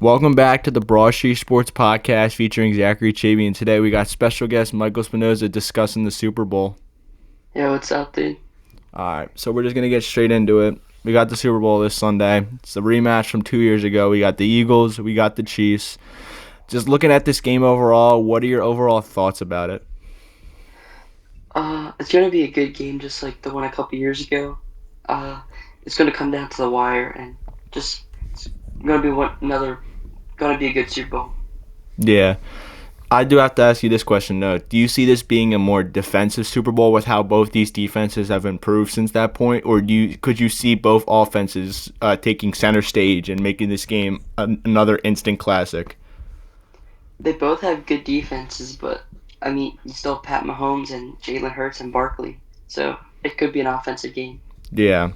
Welcome back to the Broad Street Sports Podcast featuring Zachary Chavy, and today we got special guest Michael Spinoza discussing the Super Bowl. Yeah, what's up, dude? Alright, so we're just going to get straight into it. We got the Super Bowl this Sunday. It's the rematch from 2 years ago. We got the Eagles, we got the Chiefs. Just looking at this game overall, what are your overall thoughts about it? It's gonna be a good game, just like the one a couple years ago. It's gonna come down to the wire, and just it's gonna be a good Super Bowl. Yeah. I do have to ask you this question, though. Do you see this being a more defensive Super Bowl with how both these defenses have improved since that point? Or could you see both offenses taking center stage and making this game another instant classic? They both have good defenses, but I mean, you still have Pat Mahomes and Jalen Hurts and Barkley, so it could be an offensive game. Yeah.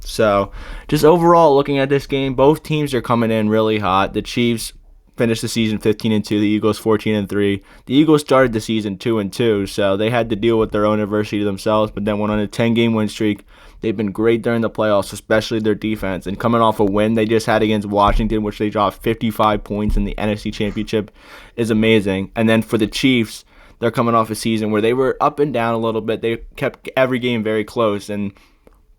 So, just overall looking at this game, both teams are coming in really hot. The Chiefs finished the season 15-2, the Eagles 14-3. The Eagles started the season 2-2, so they had to deal with their own adversity themselves, but then went on a 10-game win streak. They've been great during the playoffs, especially their defense. And coming off a win they just had against Washington, which they dropped 55 points in the NFC Championship, is amazing. And then for the Chiefs, they're coming off a season where they were up and down a little bit. They kept every game very close and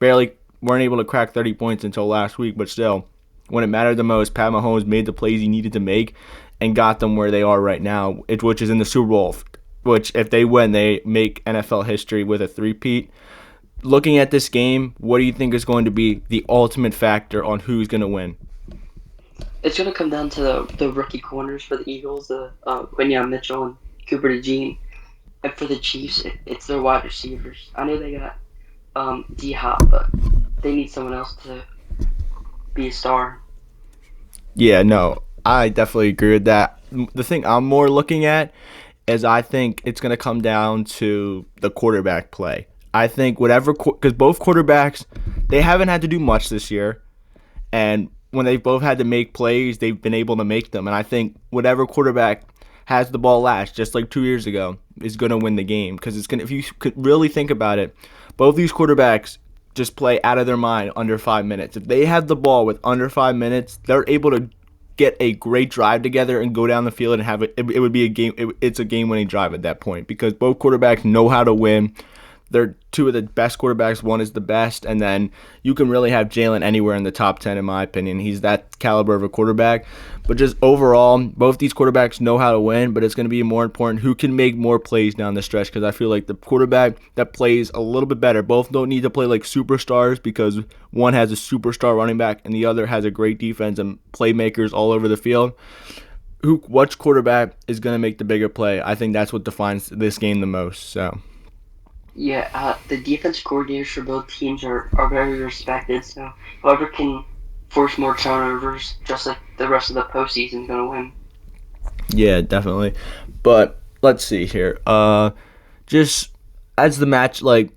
barely weren't able to crack 30 points until last week, but still, when it mattered the most, Pat Mahomes made the plays he needed to make and got them where they are right now, which is in the Super Bowl, which if they win, they make NFL history with a three-peat. Looking at this game, what do you think is going to be the ultimate factor on who's going to win? It's gonna come down to the rookie corners for the Eagles, Quinion Mitchell and Cooper DeJean, and for the Chiefs, it's their wide receivers. I know they got D Hop, but they need someone else to be a star. Yeah, no, I definitely agree with that. The thing I'm more looking at is I think it's going to come down to the quarterback play. I think because both quarterbacks, they haven't had to do much this year, and when they've both had to make plays, they've been able to make them. And I think whatever quarterback has the ball last, just like 2 years ago, is going to win the game. Because if you could really think about it, both these quarterbacks just play out of their mind under 5 minutes. If they have the ball with under 5 minutes, they're able to get a great drive together and go down the field and have it. It would be a game. It's a game-winning drive at that point because both quarterbacks know how to win. They're two of the best quarterbacks. One is the best, and then you can really have Jalen anywhere in the top 10, in my opinion. He's that caliber of a quarterback. But just overall, both these quarterbacks know how to win, but it's going to be more important who can make more plays down the stretch because I feel like the quarterback that plays a little bit better, both don't need to play like superstars because one has a superstar running back and the other has a great defense and playmakers all over the field. Which quarterback is going to make the bigger play? I think that's what defines this game the most. So. Yeah, the defense coordinators for both teams are very respected, so whoever can force more turnovers, just like the rest of the postseason, is going to win. Yeah, definitely. But let's see here. Just as the match, like,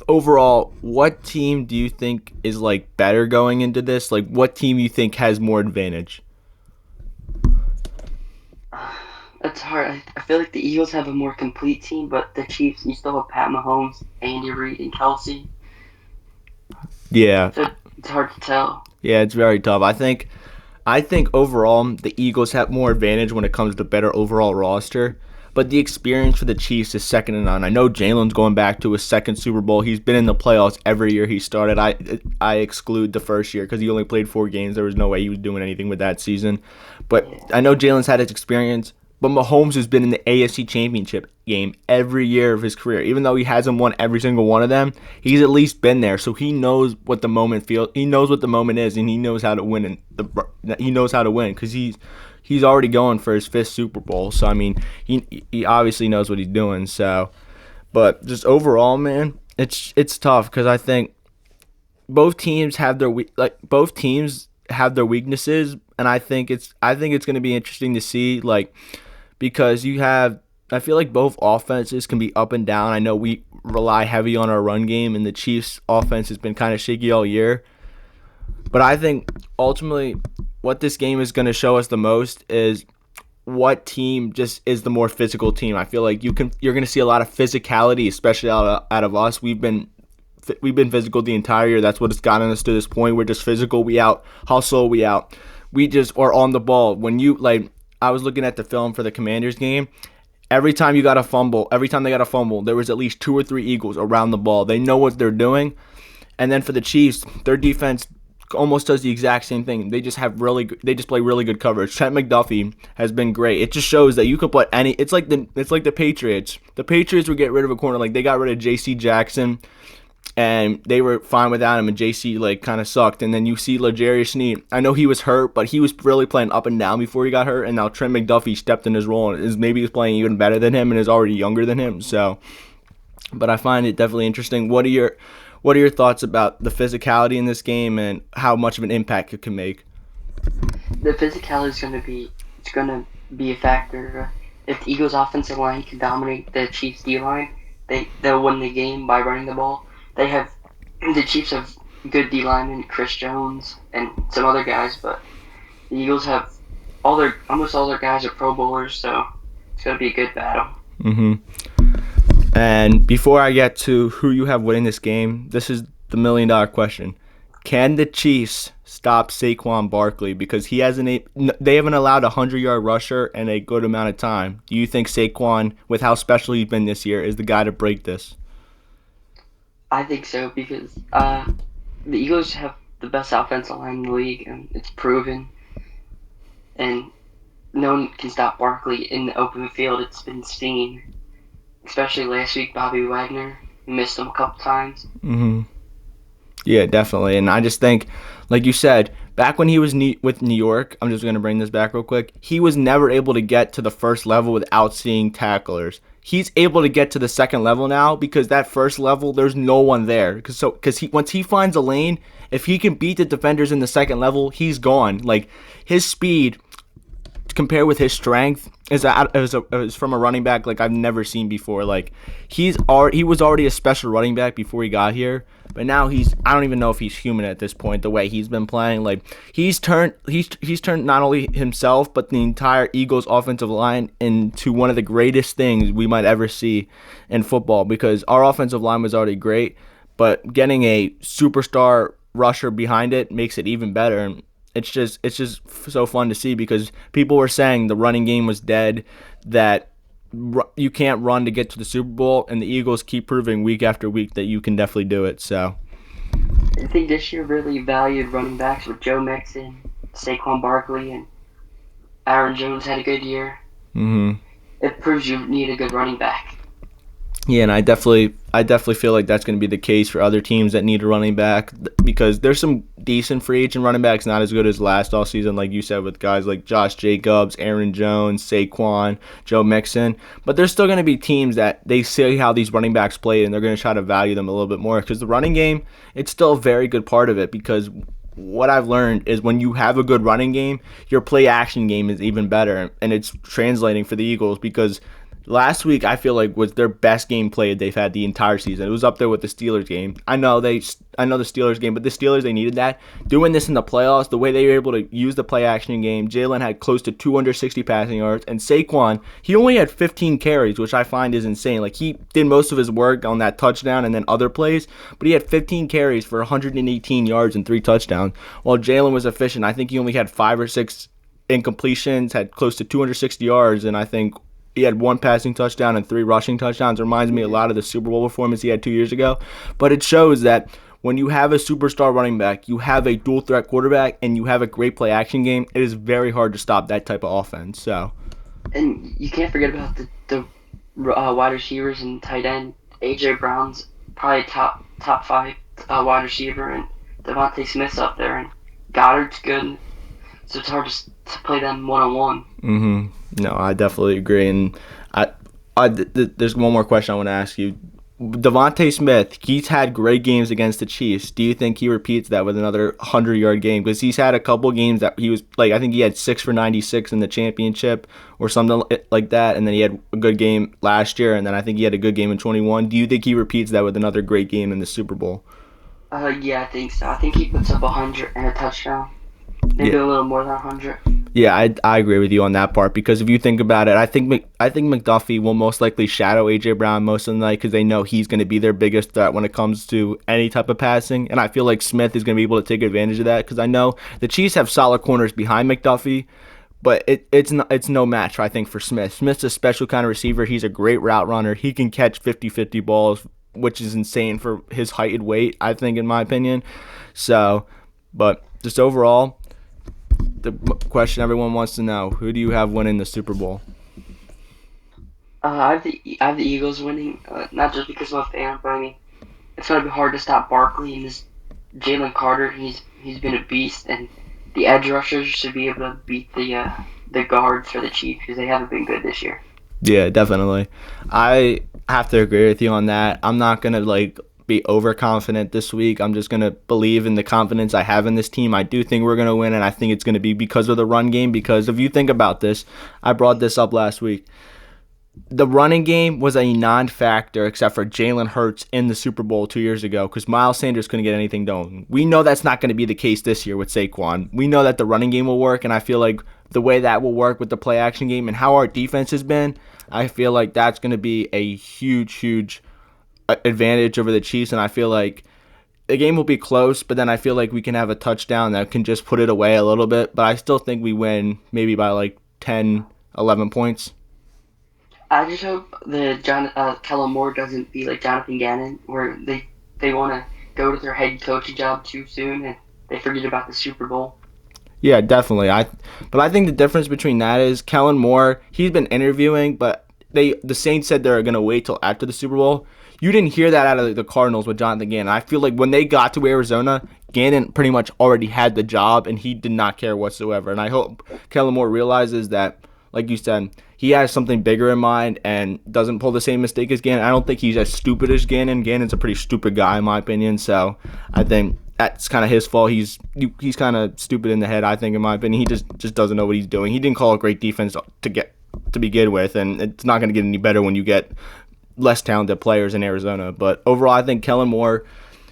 overall, what team do you think is, like, better going into this? Like, what team you think has more advantage? That's hard. I feel like the Eagles have a more complete team, but the Chiefs, you still have Pat Mahomes, Andy Reid, and Kelsey. Yeah. So it's hard to tell. Yeah, it's very tough. I think overall the Eagles have more advantage when it comes to better overall roster, but the experience for the Chiefs is second to none. I know Jalen's going back to his second Super Bowl. He's been in the playoffs every year he started. I exclude the first year because he only played 4 games. There was no way he was doing anything with that season. But I know Jalen's had his experience. But Mahomes has been in the AFC Championship game every year of his career. Even though he hasn't won every single one of them, he's at least been there. So he knows what the moment feels. He knows what the moment is, and he knows how to win. He knows how to win because he's already going for his 5th Super Bowl. So I mean, he obviously knows what he's doing. So, but just overall, man, it's tough because I think both teams have their weaknesses, and I think it's going to be interesting to see because I feel like both offenses can be up and down. I know we rely heavy on our run game, and the Chiefs' offense has been kind of shaky all year. But I think ultimately what this game is going to show us the most is what team just is the more physical team. I feel like you're going to see a lot of physicality, especially out of us. We've been physical the entire year. That's what it's gotten us to this point. We're just physical. We out hustle. We out we just are on the ball. When you like, I was looking at the film for the Commanders game. Every time they got a fumble, there was at least two or three Eagles around the ball. They know what they're doing. And then for the Chiefs, their defense almost does the exact same thing. They just play really good coverage. Trent McDuffie has been great. It just shows that you could put any. It's like the Patriots. The Patriots would get rid of a corner, like they got rid of J.C. Jackson, and they were fine without him, and J.C. like kind of sucked. And then you see L'Jarius Sneed. I know he was hurt, but he was really playing up and down before he got hurt. And now Trent McDuffie stepped in his role and is maybe playing even better than him and is already younger than him. So, but I find it definitely interesting. What are your thoughts about the physicality in this game and how much of an impact it can make? The physicality is going to be a factor. If the Eagles' offensive line can dominate the Chiefs' D line, they'll win the game by running the ball. The Chiefs have good D linemen, Chris Jones and some other guys, but the Eagles have almost all their guys are Pro Bowlers, so it's going to be a good battle. Mm-hmm. And before I get to who you have winning this game, this is the $1,000,000 question. Can the Chiefs stop Saquon Barkley? Because they haven't allowed a 100-yard rusher in a good amount of time. Do you think Saquon, with how special he's been this year, is the guy to break this? I think so because the Eagles have the best offensive line in the league, and it's proven. And no one can stop Barkley in the open field. It's been seen, especially last week. Bobby Wagner missed him a couple times. Mm-hmm. Yeah, definitely. And I just think, like you said, back when he was with New York, I'm just going to bring this back real quick, he was never able to get to the first level without seeing tacklers. He's able to get to the second level now because that first level, there's no one there. Because once he finds a lane, if he can beat the defenders in the second level, he's gone. Like, his speed compared with his strength is from a running back like I've never seen before. Like he was already a special running back before he got here, but now I don't even know if he's human at this point. The way he's been playing, like he's turned not only himself but the entire Eagles offensive line into one of the greatest things we might ever see in football. Because our offensive line was already great, but getting a superstar rusher behind it makes it even better. And it's just so fun to see because people were saying the running game was dead, that you can't run to get to the Super Bowl, and the Eagles keep proving week after week that you can definitely do it. So I think this year really valued running backs with Joe Mixon, Saquon Barkley, and Aaron Jones had a good year. Mm-hmm. It proves you need a good running back. Yeah, and I definitely feel like that's going to be the case for other teams that need a running back, because there's some decent free agent running backs, not as good as last all season, like you said, with guys like Josh Jacobs, Aaron Jones, Saquon, Joe Mixon. But there's still going to be teams that they see how these running backs play, and they're going to try to value them a little bit more, because the running game, it's still a very good part of it. Because what I've learned is when you have a good running game, your play action game is even better, and it's translating for the Eagles. Because last week, I feel like, was their best game played they've had the entire season. It was up there with the Steelers game. I know the Steelers game, but the Steelers, they needed that. Doing this in the playoffs, the way they were able to use the play action game, Jalen had close to 260 passing yards, and Saquon, he only had 15 carries, which I find is insane. Like, he did most of his work on that touchdown and then other plays, but he had 15 carries for 118 yards and 3 touchdowns, while Jalen was efficient. I think he only had 5 or 6 incompletions, had close to 260 yards, and I think he had 1 passing touchdown and 3 rushing touchdowns. It reminds me a lot of the Super Bowl performance he had 2 years ago. But it shows that when you have a superstar running back, you have a dual threat quarterback, and you have a great play action game, it is very hard to stop that type of offense. So, and you can't forget about the wide receivers and tight end. A.J. Brown's probably top 5 wide receiver, and Devontae Smith's up there, and Goddard's good. So it's hard to play them one-on-one. Mm-hmm. No, I definitely agree. And there's one more question I want to ask you. Devontae Smith, he's had great games against the Chiefs. Do you think he repeats that with another 100-yard game? Because he's had a couple games that he was, like, I think he had 6 for 96 in the championship or something like that, and then he had a good game last year, and then I think he had a good game in 21. Do you think he repeats that with another great game in the Super Bowl? Yeah, I think so. I think he puts up 100 and a touchdown. Maybe a little more than 100. Yeah, I agree with you on that part because if you think about it, I think McDuffie will most likely shadow AJ Brown most of the night because they know he's going to be their biggest threat when it comes to any type of passing, and I feel like Smith is going to be able to take advantage of that because I know the Chiefs have solid corners behind McDuffie, but it's no match I think for Smith. Smith's a special kind of receiver. He's a great route runner. He can catch 50-50 balls, which is insane for his height and weight. I think, in my opinion. So, but just overall the question everyone wants to know: who do you have winning the Super Bowl? I have the Eagles winning, not just because I'm a fan, but I mean it's gonna be hard to stop Barkley and this Jalen Carter. He's been a beast, and the edge rushers should be able to beat the guards for the Chiefs because they haven't been good this year. Yeah, definitely. I have to agree with you on that. I'm not gonna like be overconfident this week. I'm just gonna believe in the confidence I have in this team. I do think we're gonna win, and I think it's gonna be because of the run game. Because if you think about this, I brought this up last week. The running game was a non-factor except for Jalen Hurts in the Super Bowl 2 years ago because Miles Sanders couldn't get anything done. We know that's not going to be the case this year with Saquon. We know that the running game will work, and I feel like the way that will work with the play action game and how our defense has been, I feel like that's going to be a huge, huge advantage over the Chiefs, and I feel like the game will be close, but then I feel like we can have a touchdown that can just put it away a little bit, but I still think we win maybe by like 10, 11 points. I just hope the Kellen Moore doesn't be like Jonathan Gannon, where they want to go to their head coaching job too soon and they forget about the Super Bowl. Yeah, definitely. But I think the difference between that is Kellen Moore. He's been interviewing, but the Saints said they're gonna wait till after the Super Bowl. You didn't hear that out of the Cardinals with Jonathan Gannon. I feel like when they got to Arizona, Gannon pretty much already had the job, and he did not care whatsoever. And I hope Kellen Moore realizes that, like you said, he has something bigger in mind and doesn't pull the same mistake as Gannon. I don't think he's as stupid as Gannon. Gannon's a pretty stupid guy, in my opinion. So I think that's kind of his fault. He's kind of stupid in the head, I think, in my opinion. He just doesn't know what he's doing. He didn't call a great defense to begin with, and it's not going to get any better when you get less talented players in Arizona. But overall, I think Kellen Moore,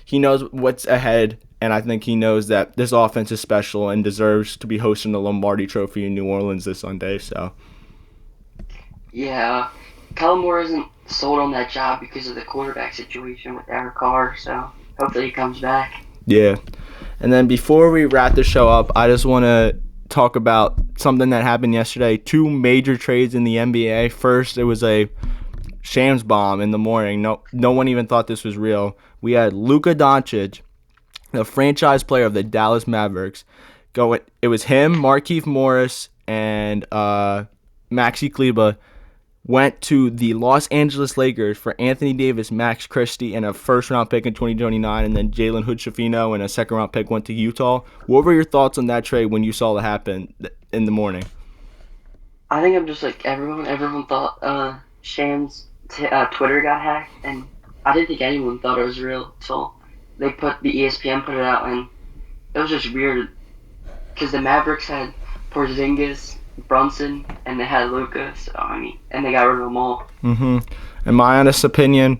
he knows what's ahead, and I think he knows that this offense is special and deserves to be hosting the Lombardi Trophy in New Orleans this Sunday. So Yeah, Kellen Moore isn't sold on that job because of the quarterback situation with Eric Carr, so hopefully he comes back. yeah. And then before we wrap the show up, I just want to talk about something that happened yesterday. Two major trades in the NBA. First, it was a Shams bomb in the morning. No one even thought this was real. We had Luka Doncic, the franchise player of the Dallas Mavericks. It was him, Markieff Morris, and Maxi Kleba went to the Los Angeles Lakers for Anthony Davis, Max Christie, and a first-round pick in 2029, and then Jalen Hood-Schifino and a second-round pick went to Utah. What were your thoughts on that trade when you saw it happen in the morning? I think I'm just like everyone. Everyone thought Sham's Twitter got hacked, and I didn't think anyone thought it was real. So the ESPN put it out, and it was just weird because the Mavericks had Porzingis, Brunson, and they had Luca. So I mean, and they got rid of them all. In my honest opinion,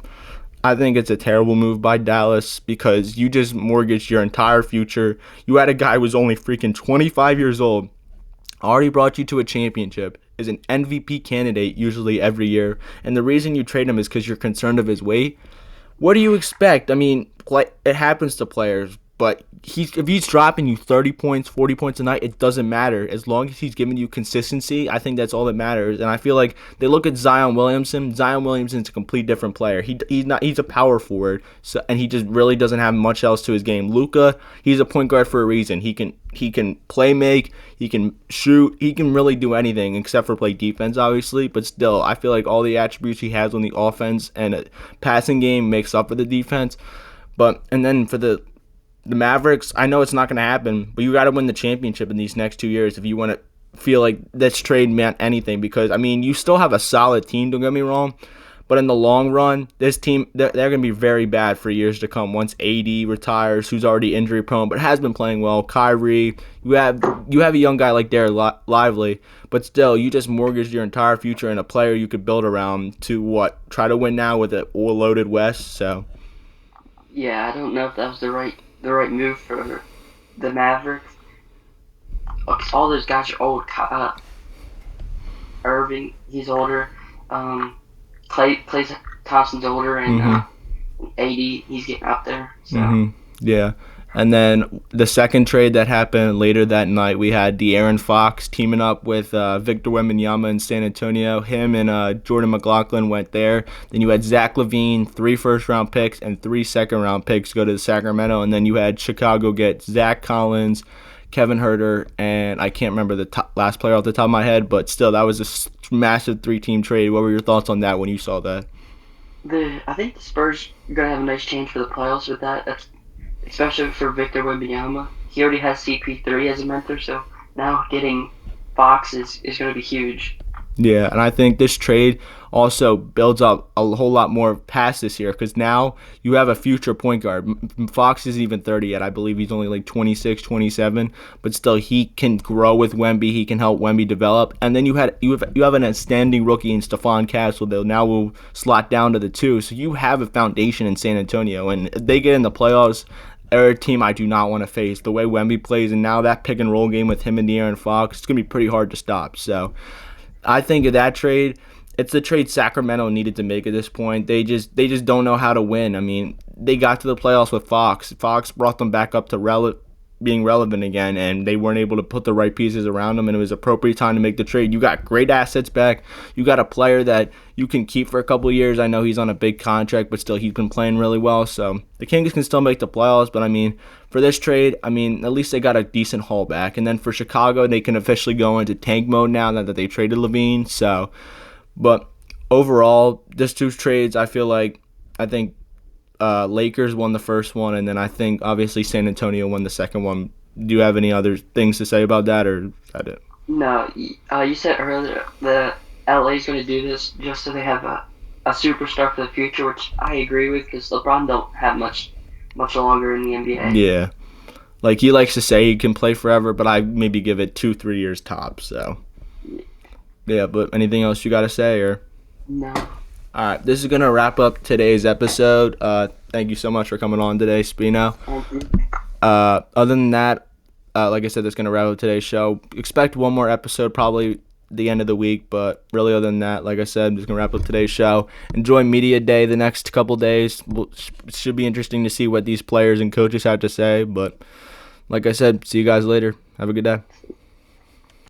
I think it's a terrible move by Dallas because you just mortgaged your entire future. You had a guy who was only freaking 25 years old, already brought you to a championship, is an MVP candidate usually every year, and the reason you trade him is because you're concerned of his weight. What do you expect? I mean, it happens to players, but if he's dropping you 30 points, 40 points a night, it doesn't matter. As long as he's giving you consistency, I think that's all that matters. And I feel like they look at Zion Williamson. Zion Williamson's a complete different player. He's a power forward, and he just really doesn't have much else to his game. Luka, he's a point guard for a reason. He can play make, he can shoot, he can really do anything except for play defense, obviously. But still, I feel like all the attributes he has on the offense and a passing game makes up for the defense. And then for the Mavericks, I know it's not going to happen, but you got to win the championship in these next 2 years if you want to feel like this trade meant anything. Because, I mean, you still have a solid team, don't get me wrong, but in the long run, this team, they're going to be very bad for years to come once AD retires, who's already injury prone, but has been playing well. Kyrie, you have a young guy like Derek Lively, but still, you just mortgaged your entire future in a player you could build around to try to win now with an loaded West, so. Yeah, I don't know if that was the right move for the Mavericks. all those guys are old. Irving, he's older. Clay Thompson's older, and Mm-hmm. 80, he's getting up there. So Mm-hmm. Yeah. And then the second trade that happened later that night, we had De'Aaron Fox teaming up with Victor Wembanyama in San Antonio. Him and Jordan McLaughlin went there. Then you had Zach LaVine, 3 first-round picks and 3 second-round picks go to Sacramento. And then you had Chicago get Zach Collins, Kevin Herter, and I can't remember the last player off the top of my head, but still, that was a massive 3-team trade. What were your thoughts on that when you saw that? I think the Spurs are gonna have a nice chance for the playoffs with that. That's especially for Victor Wembanyama. He already has CP3 as a mentor, so now getting Fox is gonna be huge. Yeah, and I think this trade also builds up a whole lot more past this year because now you have a future point guard. Fox isn't even 30 yet. I believe he's only like 26, 27, but still he can grow with Wemby. He can help Wemby develop. And then you have an outstanding rookie in Stephon Castle that now will slot down to the 2. So you have a foundation in San Antonio, and if they get in the playoffs, they're a team I do not want to face. The way Wemby plays, and now that pick and roll game with him and De'Aaron Fox, it's gonna be pretty hard to stop. So I think of that trade, it's the trade Sacramento needed to make at this point. They just don't know how to win. I mean, they got to the playoffs with Fox. Fox brought them back up to being relevant again, and they weren't able to put the right pieces around them, and it was appropriate time to make the trade. You got great assets back. You got a player that you can keep for a couple of years. I know he's on a big contract, but still he's been playing really well. So the Kings can still make the playoffs, but I mean, for this trade, I mean, at least they got a decent haul back. And then for Chicago, they can officially go into tank mode now that they traded Levine. So, but overall, just 2 trades, I think Lakers won the first one, and then I think obviously San Antonio won the second one. Do you have any other things to say about that, or is that it? No, you said earlier that LA is going to do this just so they have a superstar for the future, which I agree with because LeBron don't have much longer in the NBA. Yeah, like he likes to say he can play forever, but I maybe give it 2, 3 years tops. So yeah, but anything else you got to say, or? No, All right, this is gonna wrap up today's episode. Thank you so much for coming on today, Spino. thank you. Other than that, like I said, that's gonna wrap up today's show. Expect one more episode probably the end of the week, but really other than that, like I said, I'm just gonna wrap up today's show. Enjoy media day the next couple days. It should be interesting to see what these players and coaches have to say. But like I said, see you guys later. Have a good day.